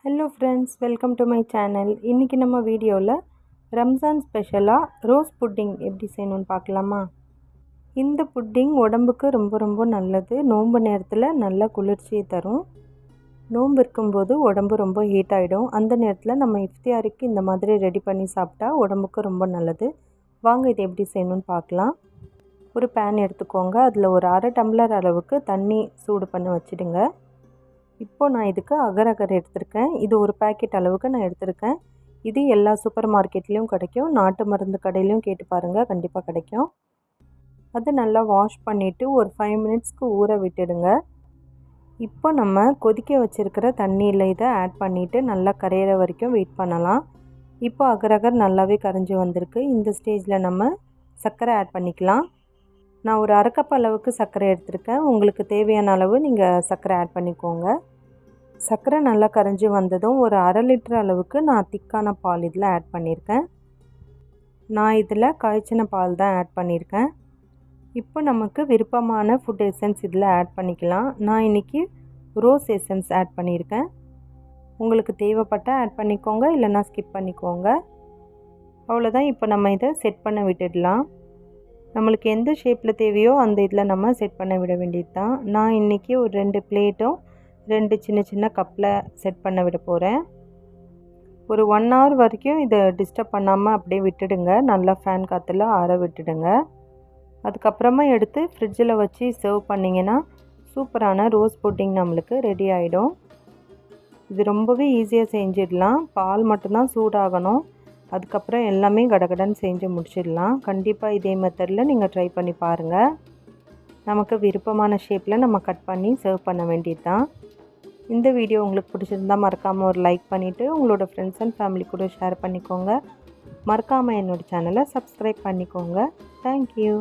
Hello friends, welcome to my channel. இன்றைக்கி நம்ம வீடியோவில் ரம்ஜான் ஸ்பெஷலாக ரோஸ் புட்டிங் எப்படி செய்யணும்னு பார்க்கலாமா? இந்த புட்டிங் உடம்புக்கு ரொம்ப ரொம்ப நல்லது. நோன்பு நேரத்தில் நல்ல குளிர்ச்சியை தரும். நோன்பு இருக்கும்போது உடம்பு ரொம்ப ஹீட் ஆகிடும். அந்த நேரத்தில் நம்ம இஃப்தியாருக்கு இந்த மாதிரி ரெடி பண்ணி சாப்பிட்டா உடம்புக்கு ரொம்ப நல்லது. வாங்க இது எப்படி செய்யணும்னு பார்க்கலாம். ஒரு பேன் எடுத்துக்கோங்க. அதில் ஒரு அரை டம்ளர் அளவுக்கு தண்ணி சூடு பண்ண வச்சுடுங்க. இப்போது நான் இதுக்கு அகர் அகர் எடுத்திருக்கேன். இது ஒரு பேக்கெட் அளவுக்கு நான் எடுத்திருக்கேன். இது எல்லா சூப்பர் மார்க்கெட்லேயும் கிடைக்கும். நாட்டு மருந்து கடையிலையும் கேட்டு பாருங்கள், கண்டிப்பாக கிடைக்கும். அது நல்லா வாஷ் பண்ணிவிட்டு ஒரு 5 மினிட்ஸ்க்கு ஊற விட்டுடுங்க. இப்போ நம்ம கொதிக்க வச்சுருக்கிற தண்ணியில் இதை ஆட் பண்ணிவிட்டு நல்லா கரையிற வரைக்கும் வெயிட் பண்ணலாம். இப்போ அகர் அகர் நல்லாவே கரைஞ்சி வந்திருக்கு. இந்த ஸ்டேஜில் நம்ம சர்க்கரை ஆட் பண்ணிக்கலாம். நான் ஒரு அரை கப் அளவுக்கு சர்க்கரை எடுத்திருக்கேன். உங்களுக்கு தேவையான அளவு நீங்கள் சர்க்கரை ஆட் பண்ணிக்கோங்க. சர்க்கரை நல்லா கரைஞ்சி வந்ததும் ஒரு அரை லிட்டர் அளவுக்கு நான் திக்கான பால் இதில் ஆட் பண்ணியிருக்கேன். நான் இதில் காய்ச்சின பால் தான் ஆட் பண்ணியிருக்கேன். இப்போ நமக்கு விருப்பமான ஃபுட் எசன்ஸ் இதில் ஆட் பண்ணிக்கலாம். நான் இன்றைக்கி ரோஸ் எசன்ஸ் ஆட் பண்ணியிருக்கேன். உங்களுக்கு தேவைப்பட்டால் ஆட் பண்ணிக்கோங்க, இல்லைனா ஸ்கிப் பண்ணிக்கோங்க. அவ்வளோதான். இப்போ நம்ம இதை செட் பண்ண விட்டுடலாம். நம்மளுக்கு எந்த ஷேப்பில் தேவையோ அந்த இதில் நம்ம செட் பண்ண விட வேண்டியது தான். நான் இன்றைக்கி ஒரு 2 பிளேட்டும் 2 சின்ன சின்ன கப்பில் செட் பண்ண விட போகிறேன். ஒரு 1 ஹவர் வரைக்கும் இதை டிஸ்டர்ப் பண்ணாமல் அப்படியே விட்டுடுங்க. நல்லா ஃபேன் காற்றுல ஆற விட்டுடுங்க. அதுக்கப்புறமா எடுத்து ஃப்ரிட்ஜில் வச்சு சர்வ் பண்ணிங்கன்னா சூப்பரான ரோஸ் புட்டிங் நம்மளுக்கு ரெடி ஆகிடும். இது ரொம்பவே ஈஸியாக செஞ்சிடலாம். பால் மட்டும்தான் சூடாகணும். அதுக்கப்புறம் எல்லாமே கடகடன்னு செஞ்சு முடிச்சிடலாம். கண்டிப்பாக இதே மெத்தடில் நீங்கள் ட்ரை பண்ணி பாருங்கள். நமக்கு விருப்பமான ஷேப்பில் நம்ம கட் பண்ணி சர்வ் பண்ண வேண்டியது தான். இந்த வீடியோ உங்களுக்கு பிடிச்சிருந்தால் மறக்காமல் ஒரு லைக் பண்ணிவிட்டு உங்களோட ஃப்ரெண்ட்ஸ் அண்ட் ஃபேமிலி கூட ஷேர் பண்ணிக்கோங்க. மறக்காமல் என்னோடய சேனலை சப்ஸ்கிரைப் பண்ணிக்கோங்க. தேங்க்யூ.